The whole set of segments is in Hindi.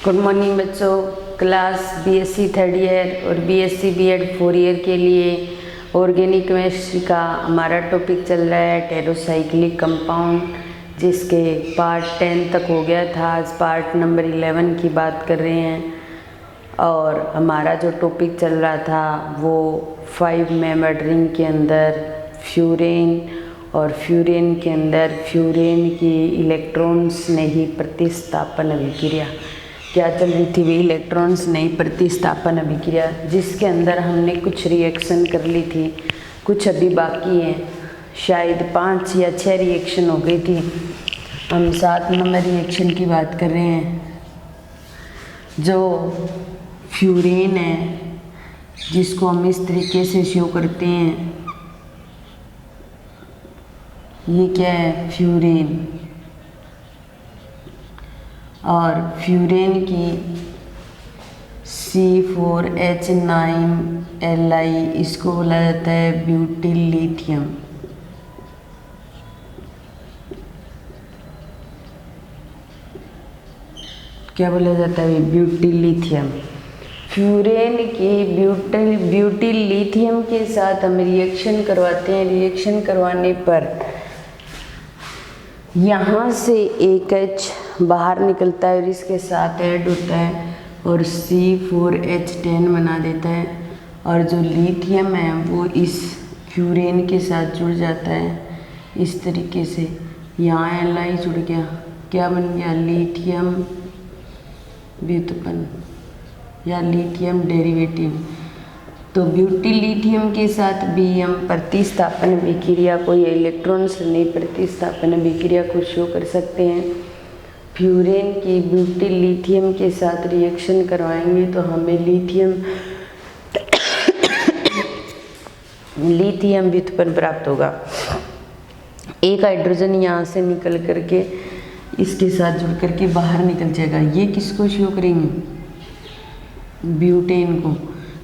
गुड मॉर्निंग बच्चों। क्लास बीएससी थर्ड ईयर और बीएससी बीएड 4 ईयर के लिए ऑर्गेनिक केमिस्ट्री का हमारा टॉपिक चल रहा है टेरोसाइक्लिक कंपाउंड, जिसके पार्ट 10 तक हो गया था। आज पार्ट नंबर 11 की बात कर रहे हैं और हमारा जो टॉपिक चल रहा था वो 5 मेंबर्ड रिंग के अंदर फ्यूरेन और फ्यूरेन के अंदर फ्यूरेन की इलेक्ट्रॉन्स नहीं प्रतिस्थापन अभिक्रिया क्या चल रही थी। वे इलेक्ट्रॉन्स नहीं प्रतिस्थापन अभिक्रिया, जिसके अंदर हमने कुछ रिएक्शन कर ली थी, कुछ अभी बाकी हैं। शायद 5 या 6 रिएक्शन हो गई थी। हम 7 नंबर रिएक्शन की बात कर रहे हैं। जो फ्यूरेन है, जिसको हम इस तरीके से शो करते हैं, ये क्या है, फ्यूरेन। और फ्यूरेन की C4H9Li, इसको बोला जाता है ब्यूटिल लिथियम। क्या बोला जाता है, ब्यूटिल लिथियम। फ्यूरेन की ब्यूटिल लिथियम के साथ हम रिएक्शन करवाते हैं। रिएक्शन करवाने पर यहाँ से एक H बाहर निकलता है और इसके साथ ऐड होता है और C4H10 बना देता है, और जो लिथियम है वो इस फ्यूरेन के साथ जुड़ जाता है। इस तरीके से यहाँ Li जुड़ गया, क्या बन गया, लिथियम व्युत्पन्न या लिथियम डेरिवेटिव। तो ब्यूटिल लिथियम के साथ भी हम प्रतिस्थापन अभिक्रिया को या इलेक्ट्रॉन्स नहीं प्रतिस्थापन अभिक्रिया को शो कर सकते हैं। फ्यूरेन की ब्यूटिल लिथियम के साथ रिएक्शन करवाएंगे तो हमें लिथियम व्युत्पन्न प्राप्त होगा। एक हाइड्रोजन यहाँ से निकल करके इसके साथ जुड़ करके बाहर निकल जाएगा। ये किसको शो करेंगे, ब्यूटेन को।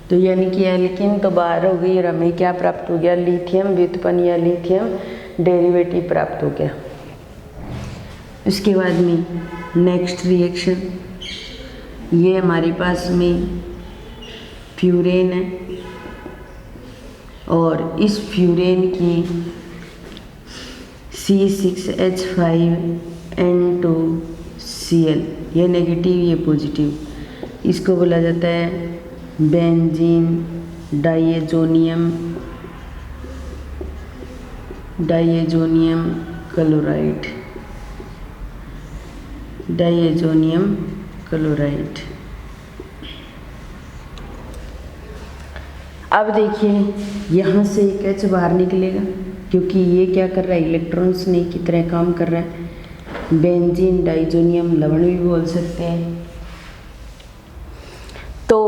तो यानी कि एल्कीन तो बाहर हो गई और हमें क्या प्राप्त हो गया, लिथियम व्युत्पन्न या लिथियम डेरिवेटिव प्राप्त हो गया। उसके बाद में नेक्स्ट रिएक्शन, ये हमारे पास में फ्यूरेन है और इस फ्यूरेन की C6H5N2Cl, ये नेगेटिव ये पॉजिटिव, इसको बोला जाता है बेंजीन डाइएजोनियम क्लोराइड। अब देखिए यहाँ से एक H बाहर निकलेगा, क्योंकि ये क्या कर रहा है, इलेक्ट्रॉन्स ने की तरह काम कर रहा है। बेंजीन डाइजोनियम लवण भी बोल सकते हैं। तो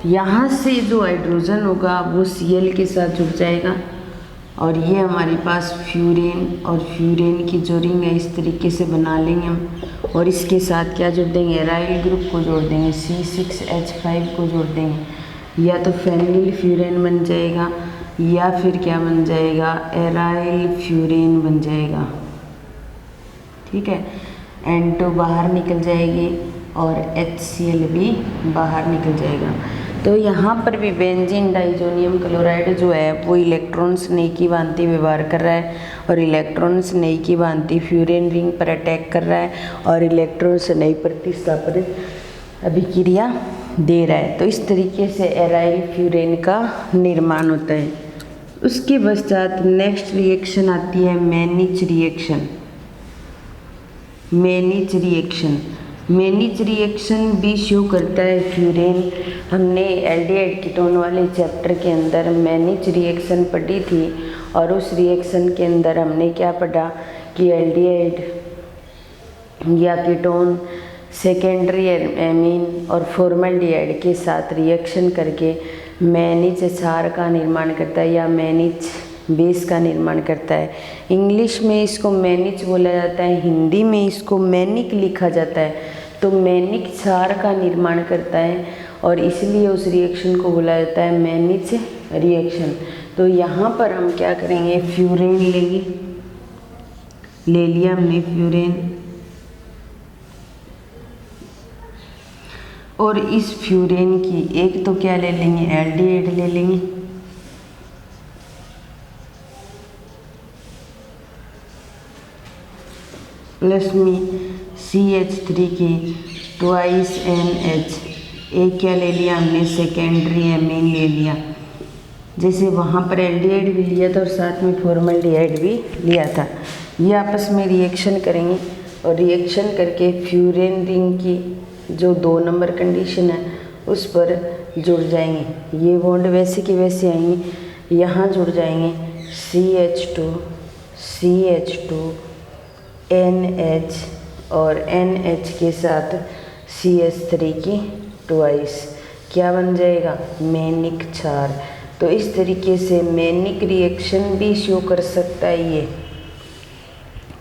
यहाँ से जो हाइड्रोजन होगा वो Cl के साथ जुड़ जाएगा और ये हमारे पास फ्यूरेन और फ्यूरेन की जो रिंग है इस तरीके से बना लेंगे हम, और इसके साथ क्या जोड़ देंगे, एराइल ग्रुप को जोड़ देंगे, C6H5 को जोड़ देंगे। या तो फेनिल फ्यूरेन बन जाएगा या फिर क्या बन जाएगा, एराइल फ्यूरेन बन जाएगा। ठीक है, N2 बाहर निकल जाएगी और HCl भी बाहर निकल जाएगा। तो यहाँ पर भी बेंजीन डाइजोनियम क्लोराइड जो है वो इलेक्ट्रॉन्स नई की भांति व्यवहार कर रहा है और इलेक्ट्रॉन्स नई की भांति फ्यूरेन रिंग पर अटैक कर रहा है और इलेक्ट्रॉन्स नई प्रतिस्थापन अभिक्रिया दे रहा है। तो इस तरीके से एराइल फ्यूरेन का निर्माण होता है। उसके पश्चात नेक्स्ट रिएक्शन आती है मैनिच रिएक्शन भी शो करता है फ्यूरेन। हमने एल्डिहाइड कीटोन वाले चैप्टर के अंदर मैनिच रिएक्शन पढ़ी थी और उस रिएक्शन के अंदर हमने क्या पढ़ा कि एल्डिहाइड या कीटोन सेकेंडरी एमीन और फॉर्मल्डिहाइड के साथ रिएक्शन करके मैनिच क्षार का निर्माण करता है या मैनिच बेस का निर्माण करता है। इंग्लिश में इसको मैनिच बोला जाता है, हिंदी में इसको मैनिक लिखा जाता है। तो मैनिक क्षार का निर्माण करता है और इसलिए उस रिएक्शन को बोला जाता है मैनिच रिएक्शन। तो यहाँ पर हम क्या करेंगे, फ्यूरेन लेंगे, ले लिया हमने फ्यूरेन, और इस फ्यूरेन की एक तो क्या ले लेंगे, एल्डिहाइड ले लेंगे, प्लस में CH3 की ट्वाइस NH, एक क्या ले लिया हमने, सेकेंडरी एमीन ले लिया। जैसे वहाँ पर एल्डिहाइड भी लिया था और साथ में फॉर्मल्डिहाइड भी लिया था। ये आपस में रिएक्शन करेंगे और रिएक्शन करके फ्यूरेन रिंग की जो 2 नंबर कंडीशन है उस पर जुड़ जाएंगे। ये बॉन्ड वैसे के वैसे आएंगे, यहाँ जुड़ जाएंगे CH2 NH और NH के साथ CH3 की ट्वाइस, क्या बन जाएगा, मैनिक क्षार। तो इस तरीके से मैनिक रिएक्शन भी शो कर सकता है ये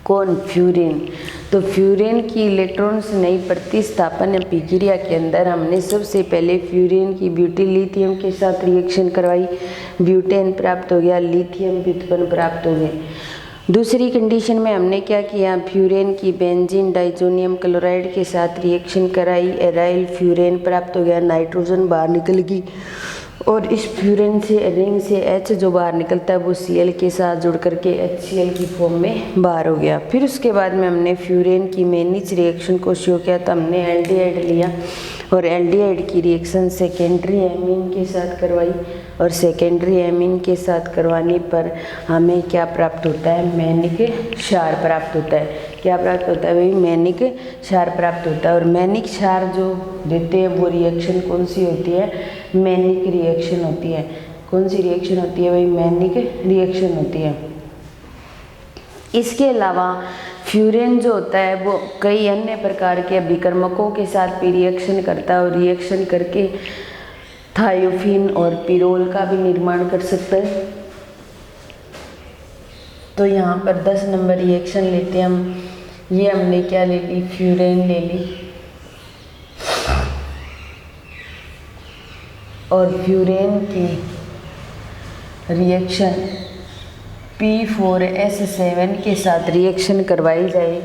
कौन, फ्यूरेन। तो फ्यूरेन की इलेक्ट्रॉन्स नई प्रतिस्थापन प्रक्रिया के अंदर हमने सबसे पहले फ्यूरेन की ब्यूटिल लिथियम के साथ रिएक्शन करवाई, ब्यूटेन प्राप्त हो गया, लिथियम व्युत्पन्न प्राप्त हो गए। दूसरी कंडीशन में हमने क्या किया, फ्यूरेन की बेंजीन डाइजोनियम क्लोराइड के साथ रिएक्शन कराई, एराइल फ्यूरेन प्राप्त हो गया, नाइट्रोजन बाहर निकल गई और इस फ्यूरेन से रिंग से H जो बाहर निकलता है वो Cl के साथ जुड़ करके HCl की फॉर्म में बाहर हो गया। फिर उसके बाद में हमने फ्यूरेन की मैनिच रिएक्शन को शो किया, तो हमने एल्डिहाइड लिया और एल्डिहाइड की रिएक्शन सेकेंडरी एमीन के साथ करवाई और सेकेंडरी एमीन के साथ करवाने पर हमें क्या प्राप्त होता है, मैनिक क्षार प्राप्त होता है। क्या प्राप्त होता है भाई, मैनिक क्षार प्राप्त होता है। और मैनिक क्षार जो देते हैं वो रिएक्शन कौन सी होती है, मैनिक रिएक्शन होती है। कौन सी रिएक्शन होती है भाई, मैनिक रिएक्शन होती है। इसके अलावा फ्यूरेन जो होता है वो कई अन्य प्रकार के अभिकर्मकों के साथ भी रिएक्शन करता है और रिएक्शन करके थायोफिन और पिरोल का भी निर्माण कर सकता है। तो यहाँ पर 10 नंबर रिएक्शन लेते हैं हम। ये हमने क्या ले ली, फ्यूरेन ले ली और फ्यूरेन की रिएक्शन P4S7 के साथ रिएक्शन करवाई जाए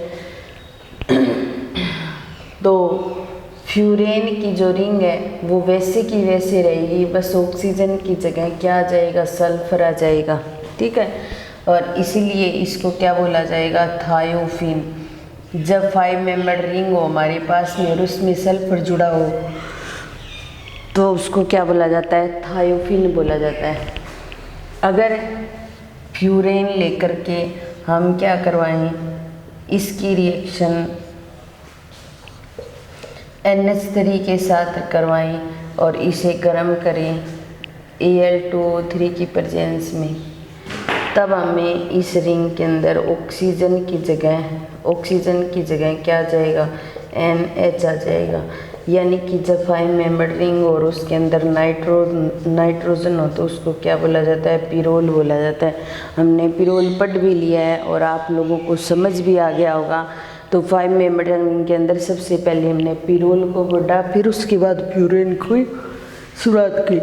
तो फ्यूरेन की जो रिंग है वो वैसे की वैसे रहेगी, बस ऑक्सीजन की जगह क्या आ जाएगा, सल्फर आ जाएगा। ठीक है, और इसीलिए इसको क्या बोला जाएगा, थायोफिन। जब 5 मेंबर रिंग हो हमारे पास में और उसमें सल्फर जुड़ा हो तो उसको क्या बोला जाता है, थायोफिन बोला जाता है। अगर फ्यूरेन लेकर के हम क्या करवाएं, इसकी रिएक्शन NH3 के साथ करवाएं और इसे गर्म करें Al2O3 की प्रेजेंस में, तब हमें इस रिंग के अंदर ऑक्सीजन की जगह क्या आ जाएगा, NH आ जाएगा। यानी कि जब 5 मेंबर रिंग और उसके अंदर नाइट्रोजन हो तो उसको क्या बोला जाता है, पिरोल बोला जाता है। हमने पिरोल पढ़ भी लिया है और आप लोगों को समझ भी आ गया होगा। तो 5 मेंबर रिंग के अंदर सबसे पहले हमने पिरोल को पढ़ा, फिर उसके बाद फ्यूरेन को शुरुआत की।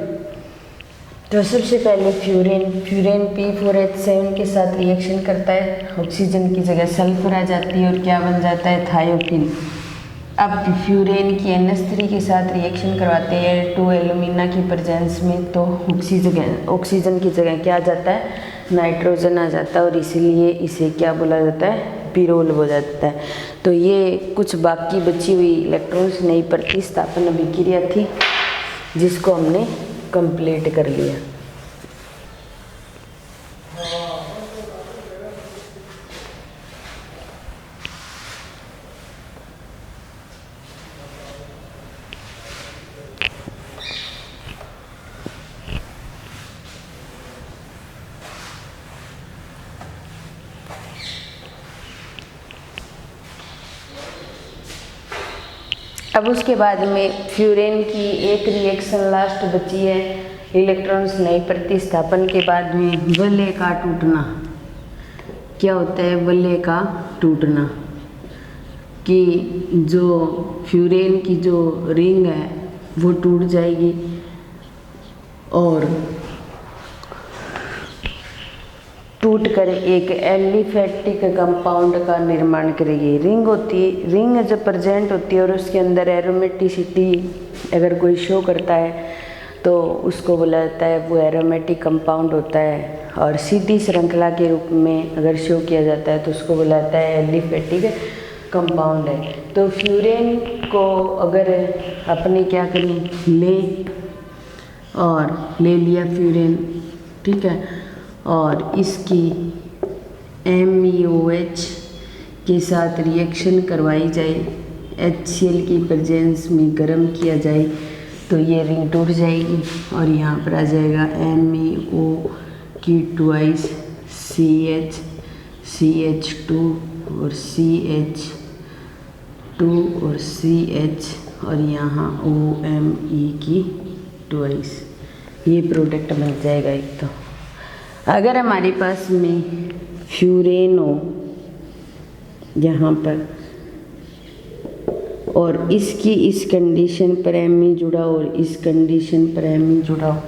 तो सबसे पहले फ्यूरेन P4H7 के साथ रिएक्शन करता है, ऑक्सीजन की जगह सल्फर आ जाती है और क्या बन जाता है, थायोफिन। अब फ्यूरेन की NH3 के साथ रिएक्शन करवाते हैं Al2 एल्यूमिना की प्रेजेंस में, तो ऑक्सीजन की जगह क्या आ जाता है, नाइट्रोजन आ जाता है और इसीलिए इसे क्या बोला जाता है, पिरोल बोला जाता है। तो ये कुछ बाकी बची हुई इलेक्ट्रॉन्स नई प्रतिस्थापन अभिक्रिया थी जिसको हमने कंप्लीट कर लिया। अब उसके बाद में फ्यूरेन की एक रिएक्शन लास्ट बची है, इलेक्ट्रॉन्स नई प्रतिस्थापन के बाद में वलय का टूटना। क्या होता है वलय का टूटना, कि जो फ्यूरेन की जो रिंग है वो टूट जाएगी और टूटकर एक एलिफेटिक कंपाउंड का निर्माण करेगी। रिंग होती है, रिंग जब प्रेजेंट होती है और उसके अंदर एरोमेटिसिटी अगर कोई शो करता है तो उसको बोला जाता है वो एरोमेटिक कंपाउंड होता है। और सीधी श्रृंखला के रूप में अगर शो किया जाता है तो उसको बोला जाता है एलिफेटिक कंपाउंड है। तो फ्यूरेन को अगर अपने क्या करें ले लिया फ्यूरेन, ठीक है, और इसकी MeOH के साथ रिएक्शन करवाई जाए, HCl की प्रेजेंस में गर्म किया जाए तो ये रिंग टूट जाएगी और यहाँ पर आ जाएगा MeO की ट्वाइस CH2 और CH2 और CH और यहाँ OMe की ट्वाइस, ये प्रोडक्ट बन जाएगा एक। तो अगर हमारे पास में फ्यूरेन हो यहाँ पर और इसकी इस कंडीशन पर Me जुड़ा हो और इस कंडीशन पर Me जुड़ा हो,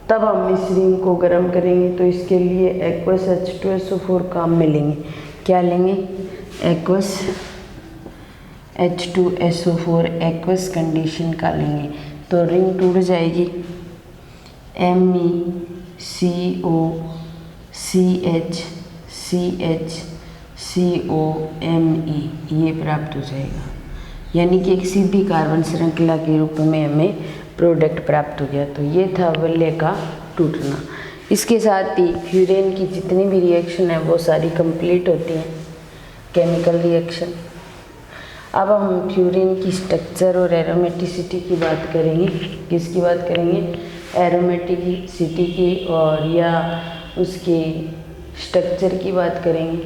तब हम इस रिंग को गर्म करेंगे तो इसके लिए एक्वस H2SO4 काम में लेंगे। क्या लेंगे? एक्वस H2SO4 एक्वस कंडीशन का लेंगे तो रिंग टूट जाएगी। MeCO CH CH COMe ये प्राप्त हो जाएगा, यानी कि एक सीधी कार्बन श्रृंखला के रूप में हमें प्रोडक्ट प्राप्त हो गया। तो ये था वलय का टूटना। इसके साथ ही फ्यूरेन की जितनी भी रिएक्शन है वो सारी कंप्लीट होती हैं, केमिकल रिएक्शन। अब हम फ्यूरेन की स्ट्रक्चर और एरोमेटिसिटी की बात करेंगे। किसकी बात करेंगे? एरोमेटिसिटी की और या उसके स्ट्रक्चर की बात करेंगे।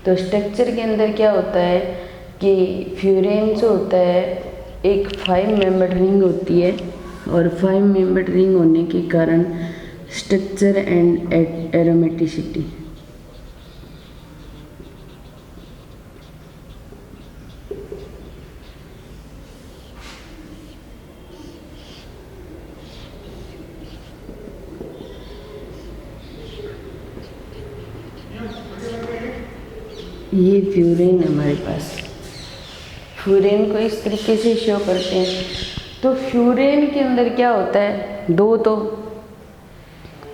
तो स्ट्रक्चर के अंदर क्या होता है कि फ्यूरेन जो होता है एक 5 मेंबर्ड रिंग होती है और 5 मेंबर्ड रिंग होने के कारण स्ट्रक्चर एंड एरोमेटिसिटी, ये फ्यूरेन हमारे पास, फ्यूरेन को इस तरीके से शो करते हैं। तो फ्यूरेन के अंदर क्या होता है, 2 तो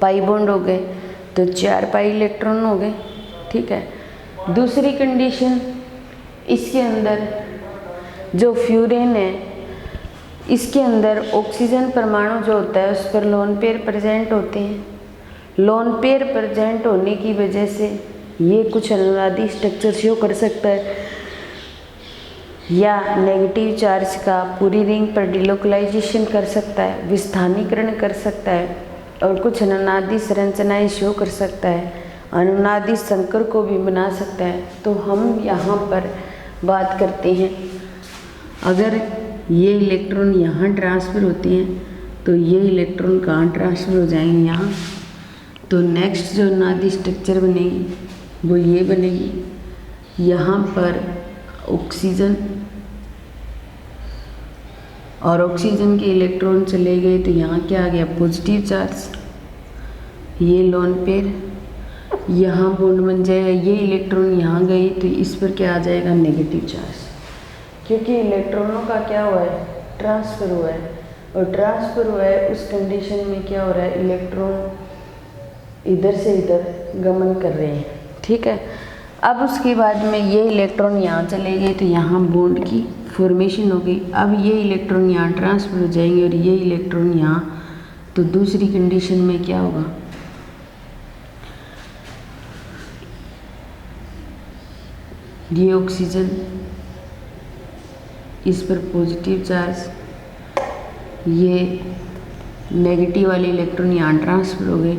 पाई बॉन्ड हो गए तो 4 पाई इलेक्ट्रॉन हो गए, ठीक है। दूसरी कंडीशन, इसके अंदर जो फ्यूरेन है इसके अंदर ऑक्सीजन परमाणु जो होता है उस पर लोन पेयर प्रेजेंट होते हैं। लोन पेयर प्रेजेंट होने की वजह से ये कुछ अनुनादी स्ट्रक्चर शो कर सकता है या नेगेटिव चार्ज का पूरी रिंग पर डिलोकलाइजेशन कर सकता है, विस्थानीकरण कर सकता है और कुछ अनुनादी संरचनाएं शो कर सकता है, अनुनादी संकर को भी बना सकता है। तो हम यहाँ पर बात करते हैं, अगर ये इलेक्ट्रॉन यहाँ ट्रांसफ़र होती हैं तो ये इलेक्ट्रॉन कहाँ ट्रांसफ़र हो जाएंगे? यहाँ। तो नेक्स्ट जो अनुनादी स्ट्रक्चर बनेगी वो ये बनेगी, यहाँ पर ऑक्सीजन और ऑक्सीजन के इलेक्ट्रॉन चले गए तो यहाँ क्या आ गया? पॉजिटिव चार्ज, ये लोन पेयर, यहाँ बॉन्ड बन जाएगा। ये इलेक्ट्रॉन यहाँ गए तो इस पर क्या आ जाएगा? नेगेटिव चार्ज, क्योंकि इलेक्ट्रॉनों का क्या हुआ है? ट्रांसफ़र हुआ है। और ट्रांसफ़र हुआ है उस कंडीशन में क्या हो रहा है? इलेक्ट्रॉन इधर से इधर गमन कर रहे हैं, ठीक है। अब उसके बाद में ये इलेक्ट्रॉन यहाँ चले गए तो यहाँ बॉन्ड की फॉर्मेशन हो गई। अब ये इलेक्ट्रॉन यहाँ ट्रांसफ़र हो जाएंगे और ये इलेक्ट्रॉन यहाँ, तो दूसरी कंडीशन में क्या होगा? ये ऑक्सीजन, इस पर पॉजिटिव चार्ज, ये नेगेटिव वाले इलेक्ट्रॉन यहाँ ट्रांसफ़र हो गए,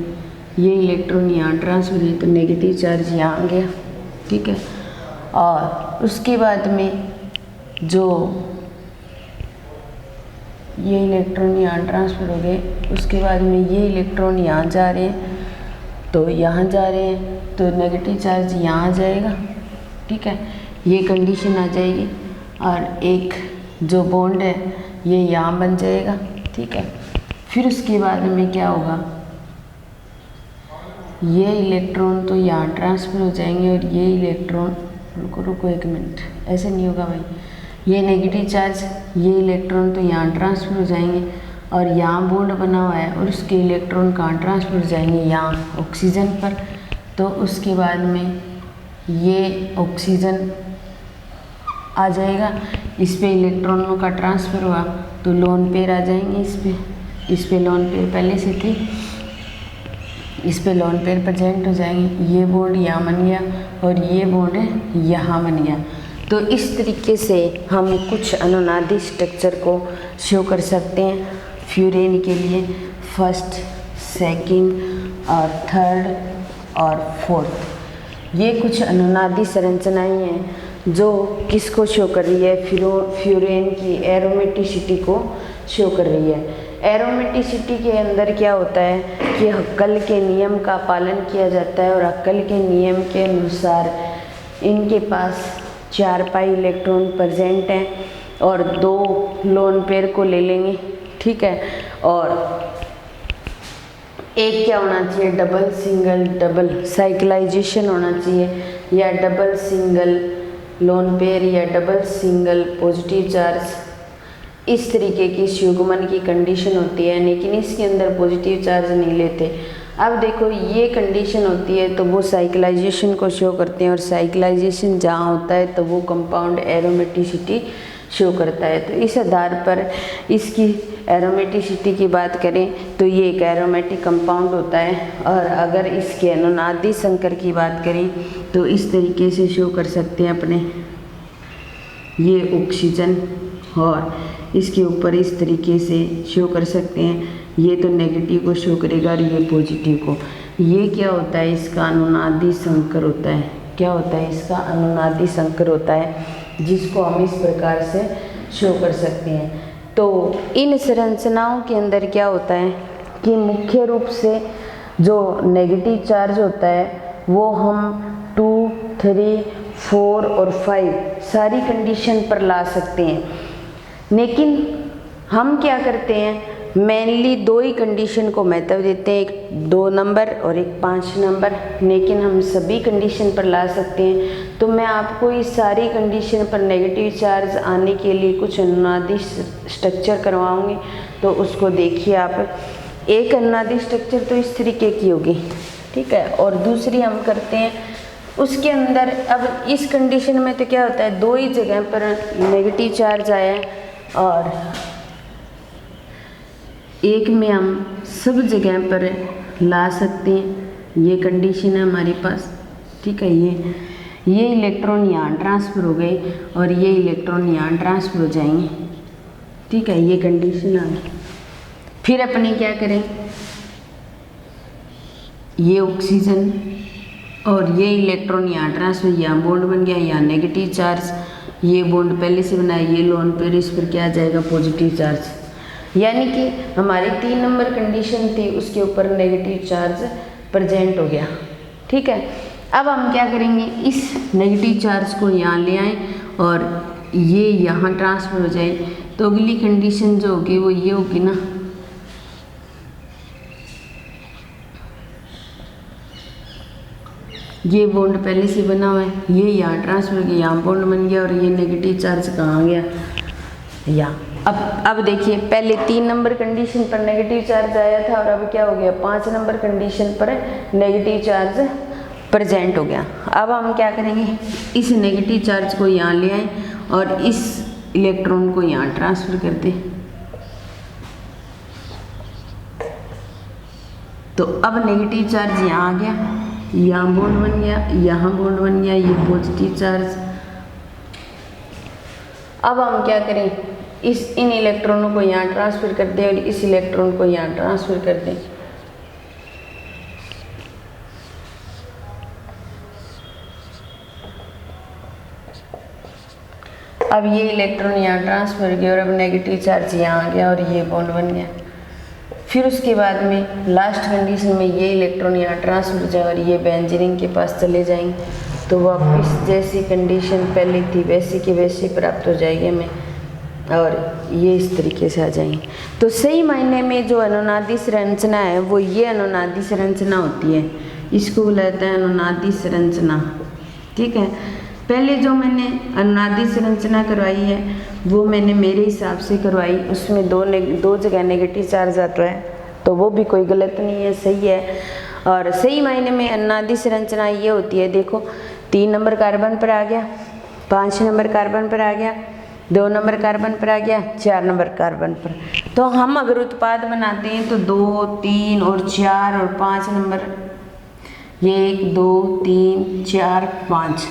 ये इलेक्ट्रॉन यहाँ ट्रांसफ़र हुए तो नेगेटिव चार्ज यहाँ आ गया, ठीक है। और उसके बाद में जो ये इलेक्ट्रॉन यहाँ ट्रांसफ़र हो गए, उसके बाद में ये इलेक्ट्रॉन यहाँ जा रहे हैं तो यहाँ जा रहे हैं तो नेगेटिव चार्ज यहाँ आ जाएगा, ठीक है। ये कंडीशन आ जाएगी और एक जो बॉन्ड है ये यहाँ बन जाएगा, ठीक है। फिर उसके बाद में क्या होगा? ये इलेक्ट्रॉन तो यहाँ ट्रांसफ़र हो जाएंगे और ये इलेक्ट्रॉन, रुको एक मिनट, ऐसे नहीं होगा भाई, ये नेगेटिव चार्ज, ये इलेक्ट्रॉन तो यहाँ ट्रांसफ़र हो जाएंगे और यहाँ बॉन्ड बना हुआ है और उसके इलेक्ट्रॉन कहाँ ट्रांसफ़र हो जाएंगे, यहाँ ऑक्सीजन पर। तो उसके बाद में ये ऑक्सीजन आ जाएगा, इस पे इलेक्ट्रॉनों का ट्रांसफ़र हुआ तो लोन पेयर आ जाएंगे इस पे लोन पेयर पहले से थे, इस पे लोन पेयर प्रेजेंट हो जाएंगे। ये बॉन्ड यहाँ बन गया और ये बॉन्ड यहाँ बन गया। तो इस तरीके से हम कुछ अनुनादी स्ट्रक्चर को शो कर सकते हैं फ्यूरेन के लिए, फर्स्ट, सेकंड और थर्ड और फोर्थ। ये कुछ अनुनादी संरचनाएं हैं जो किसको शो कर रही है, फ्यूरेन की एरोमेटिसिटी को शो कर रही है। एरोमेटिसिटी के अंदर क्या होता है कि हक्कल के नियम का पालन किया जाता है और हक्कल के नियम के अनुसार इनके पास 4 पाई इलेक्ट्रॉन प्रेजेंट हैं और 2 लोन पेयर को ले लेंगे, ठीक है। और एक क्या होना चाहिए, डबल सिंगल डबल साइक्लाइजेशन होना चाहिए, या डबल सिंगल लोन पेयर या डबल सिंगल पॉजिटिव चार्ज, इस तरीके की युग्मन की कंडीशन होती है। लेकिन इसके अंदर पॉजिटिव चार्ज नहीं लेते। अब देखो ये कंडीशन होती है तो वो साइक्लाइजेशन को शो करते हैं और साइक्लाइजेशन जहाँ होता है तो वो कंपाउंड एरोमेटिसिटी शो करता है। तो इस आधार पर इसकी एरोमेटिसिटी की बात करें तो ये एक एरोमेटिक कंपाउंड होता है। और अगर इसके अनुनादी संकर की बात करें तो इस तरीके से शो कर सकते हैं अपने, ये ऑक्सीजन और इसके ऊपर इस तरीके से शो कर सकते हैं। ये तो नेगेटिव को शो करेगा और ये पॉजिटिव को। ये क्या होता है, इसका अनुनादी संकर होता है। क्या होता है, इसका अनुनादी संकर होता है, जिसको हम इस प्रकार से शो कर सकते हैं। तो इन संरचनाओं के अंदर क्या होता है कि मुख्य रूप से जो नेगेटिव चार्ज होता है वो हम 2, 3, 4 और 5 सारी कंडीशन पर ला सकते हैं। लेकिन हम क्या करते हैं, मेनली 2 ही कंडीशन को महत्व देते हैं, एक 2 नंबर और एक 5 नंबर। लेकिन हम सभी कंडीशन पर ला सकते हैं। तो मैं आपको इस सारी कंडीशन पर नेगेटिव चार्ज आने के लिए कुछ अनुनादी स्ट्रक्चर करवाऊंगी, तो उसको देखिए आप। एक अनुनादी स्ट्रक्चर तो इस तरीके की होगी, ठीक है, और दूसरी हम करते हैं उसके अंदर। अब इस कंडीशन में तो क्या होता है, 2 ही जगह पर नेगेटिव चार्ज आया है और एक में हम सब जगह पर ला सकते हैं। ये कंडीशन है हमारे पास, ठीक है। ये इलेक्ट्रॉन यहाँ ट्रांसफ़र हो गए और ये इलेक्ट्रॉन यहाँ ट्रांसफ़र हो जाएंगे, ठीक है। ये कंडीशन आ गई। फिर अपने क्या करें, ये ऑक्सीजन और ये इलेक्ट्रॉन यहाँ ट्रांसफ़र, यहाँ बॉन्ड बन गया, यहाँ नेगेटिव चार्ज, ये बॉन्ड पहले से बना है, ये लोन पेयर, इस पर क्या आ जाएगा, पॉजिटिव चार्ज। यानी कि हमारी 3 नंबर कंडीशन थी, उसके ऊपर नेगेटिव चार्ज प्रेजेंट हो गया, ठीक है। अब हम क्या करेंगे, इस नेगेटिव चार्ज को यहाँ ले आएँ और ये यहाँ ट्रांसफ़र हो जाए। तो अगली कंडीशन जो होगी वो ये होगी ना, ये बॉन्ड पहले से बना हुआ है, ये यहाँ ट्रांसफ़र किया, यहाँ बॉन्ड बन गया और ये नेगेटिव चार्ज कहाँ आ गया, यहाँ। अब देखिए, पहले 3 नंबर कंडीशन पर नेगेटिव चार्ज आया था और अब क्या हो गया, 5 नंबर कंडीशन पर नेगेटिव चार्ज प्रेजेंट हो गया। अब हम क्या करेंगे, इस नेगेटिव चार्ज को यहाँ ले आएँ और इस इलेक्ट्रॉन को यहाँ ट्रांसफ़र कर दें। तो अब नेगेटिव चार्ज यहाँ आ गया, यहाँ बॉन्ड बन गया, यहाँ बॉन्ड बन गया, ये पॉजिटिव चार्ज। अब हम क्या करें, इन इलेक्ट्रॉनों को यहाँ ट्रांसफ़र कर दें और इस इलेक्ट्रॉन को यहाँ ट्रांसफ़र कर दें। अब ये इलेक्ट्रॉन यहाँ ट्रांसफ़र हो गया और अब नेगेटिव चार्ज यहाँ आ गया और ये बॉन्ड बन गया। फिर उसके बाद में लास्ट कंडीशन में ये इलेक्ट्रॉन यहाँ ट्रांसफ़र हो जाए और ये बेंजीन के पास चले जाएंगे, तो वापस जैसी कंडीशन पहले थी वैसी की वैसी प्राप्त हो जाएगी हमें और ये इस तरीके से आ जाएंगे। तो सही मायने में जो अनुनादी संरचना है वो ये अनुनादी संरचना होती है, इसको बुलाते हैं अनुनादी संरचना। ठीक है, पहले जो मैंने अनुनादी संरचना करवाई है वो मैंने मेरे हिसाब से करवाई, उसमें दो जगह नेगेटिव चार्ज आता है, तो वो भी कोई गलत नहीं है, सही है। और सही मायने में अनुनादी संरचना ये होती है, देखो 3 नंबर कार्बन पर आ गया, 5 नंबर कार्बन पर आ गया, 2 नंबर कार्बन पर आ गया, 4 नंबर कार्बन पर। तो हम अगर उत्पाद बनाते हैं तो 2, 3 और 4 और 5 नंबर, ये 1, 2, 3, 4, 5,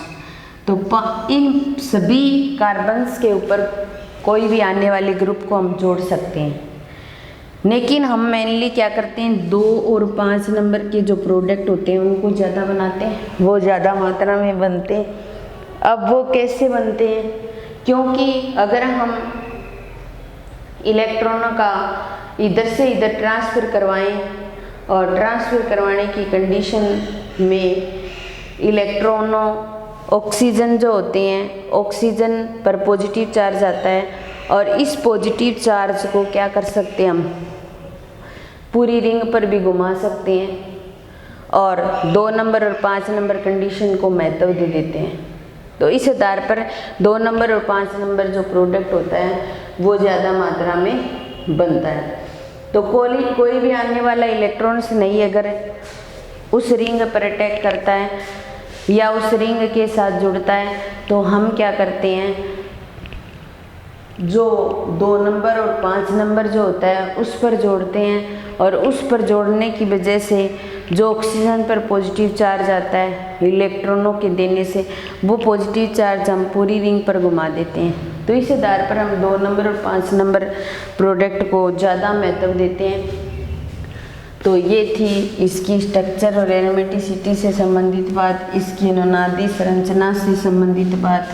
तो इन सभी कार्बन्स के ऊपर कोई भी आने वाले ग्रुप को हम जोड़ सकते हैं। लेकिन हम मेनली क्या करते हैं, 2 और 5 नंबर के जो प्रोडक्ट होते हैं उनको ज़्यादा बनाते हैं, वो ज़्यादा मात्रा में बनते हैं। अब वो कैसे बनते हैं, क्योंकि अगर हम इलेक्ट्रॉनों का इधर से इधर ट्रांसफ़र करवाएं और ट्रांसफ़र करवाने की कंडीशन में इलेक्ट्रॉनों ऑक्सीजन जो होते हैं, ऑक्सीजन पर पॉजिटिव चार्ज आता है और इस पॉजिटिव चार्ज को क्या कर सकते हैं, हम पूरी रिंग पर भी घुमा सकते हैं और 2 नंबर और 5 नंबर कंडीशन को महत्व दे देते हैं। तो इस आधार पर 2 नंबर और 5 नंबर जो प्रोडक्ट होता है वो ज़्यादा मात्रा में बनता है। तो कोई भी आने वाला इलेक्ट्रॉन्स नहीं अगर उस रिंग पर अटैक करता है या उस रिंग के साथ जुड़ता है, तो हम क्या करते हैं, जो 2 नंबर और 5 नंबर जो होता है उस पर जोड़ते हैं और उस पर जोड़ने की वजह से जो ऑक्सीजन पर पॉजिटिव चार्ज आता है इलेक्ट्रॉनों के देने से, वो पॉजिटिव चार्ज हम पूरी रिंग पर घुमा देते हैं। तो इस आधार पर हम 2 नंबर और 5 नंबर प्रोडक्ट को ज़्यादा महत्व देते हैं। तो ये थी इसकी स्ट्रक्चर और एरोमेटिसिटी से संबंधित बात, इसकी अनुनादी संरचना से संबंधित बात।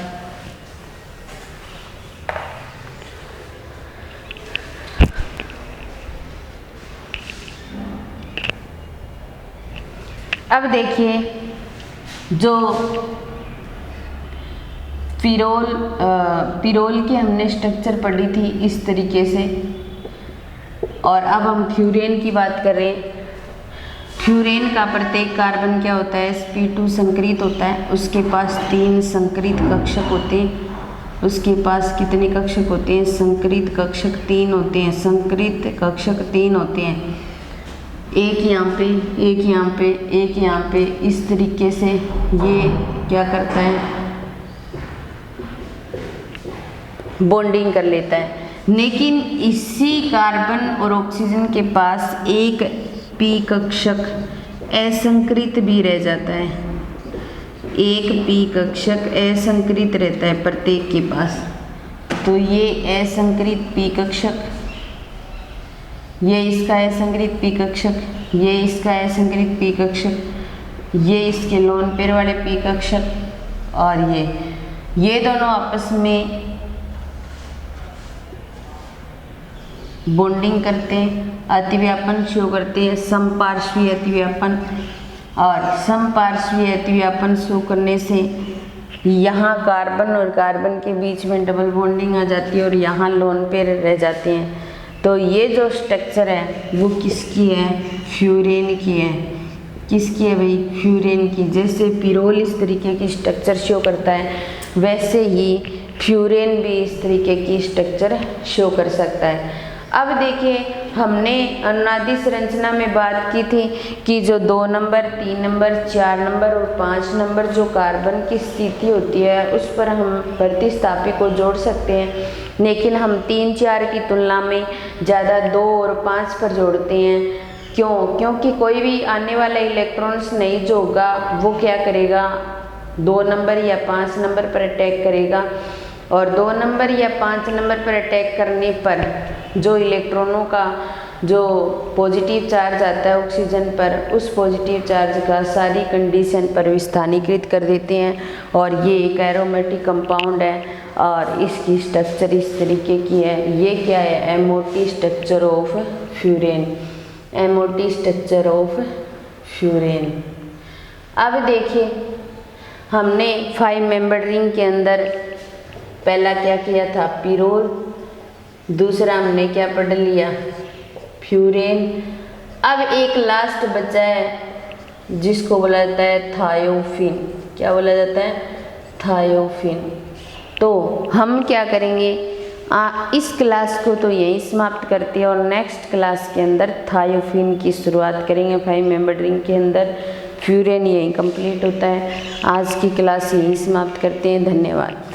अब देखिए, जो पिरोल की हमने स्ट्रक्चर पढ़ी थी इस तरीके से, और अब हम फ्यूरेन की बात करें। फ्यूरेन का प्रत्येक कार्बन क्या होता है, sp2 संकरित होता है, उसके पास 3 संकरित कक्षक होते हैं। उसके पास कितने कक्षक होते हैं, संकरित कक्षक 3 होते हैं, संकरित कक्षक 3 होते हैं, एक यहाँ पे, एक यहाँ पे, एक यहाँ पे। इस तरीके से ये क्या करता है, बॉन्डिंग कर लेता है। लेकिन इसी कार्बन और ऑक्सीजन के पास एक पी कक्षक असंकृत भी रह जाता है, एक पी कक्षक असंकृत रहता है प्रत्येक के पास। तो ये असंकृत पी कक्षक, ये इसका असंकृत पी कक्षक, ये इसका असंकृत पी कक्षक, ये इसके लोन पेयर वाले पी कक्षक, और ये दोनों आपस में बॉन्डिंग करते हैं, अतिव्यापन शो करते हैं, समपार्श्वीय अतिव्यापन। और समपार्श्वीय अतिव्यापन शो करने से यहाँ कार्बन और कार्बन के बीच में डबल बॉन्डिंग आ जाती है और यहाँ लोन पेयर रह जाते हैं। तो ये जो स्ट्रक्चर है वो किसकी है, फ्यूरेन की है। किसकी है भाई, फ्यूरेन की। जैसे पिरोल इस तरीके की स्ट्रक्चर शो करता है, वैसे ही फ्यूरेन भी इस तरीके की स्ट्रक्चर शो कर सकता है। अब देखिए, हमने अनुनादी संरचना में बात की थी कि जो 2 नंबर, 3 नंबर, 4 नंबर और 5 नंबर जो कार्बन की स्थिति होती है उस पर हम प्रतिस्थापी को जोड़ सकते हैं, लेकिन हम 3, 4 की तुलना में ज़्यादा 2 और 5 पर जोड़ते हैं। क्यों? क्योंकि कोई भी आने वाला इलेक्ट्रॉन्स नहीं जो होगा वो क्या करेगा, 2 नंबर या 5 नंबर पर अटैक करेगा, और 2 नंबर या 5 नंबर पर अटैक करने पर जो इलेक्ट्रॉनों का जो पॉजिटिव चार्ज आता है ऑक्सीजन पर, उस पॉजिटिव चार्ज का सारी कंडीशन पर विस्थानीकृत कर देते हैं। और ये एक एरोमेटिक कंपाउंड है और इसकी स्ट्रक्चर इस तरीके की है। ये क्या है, MOT structure of furan, MOT structure of furan. अब देखिए, हमने 5 मेंबर रिंग के अंदर पहला क्या किया था, पिरोल, दूसरा हमने क्या पढ़ लिया, फ्यूरेन। अब एक लास्ट बचा है, जिसको बोला जाता है थायोफिन। क्या बोला जाता है? थायोफिन। तो हम क्या करेंगे, इस क्लास को तो यहीं समाप्त करते हैं और नेक्स्ट क्लास के अंदर थायोफिन की शुरुआत करेंगे। 5 मेंबर रिंग के अंदर फ्यूरेन यहीं कंप्लीट होता है। आज की क्लास यहीं समाप्त करते हैं। धन्यवाद।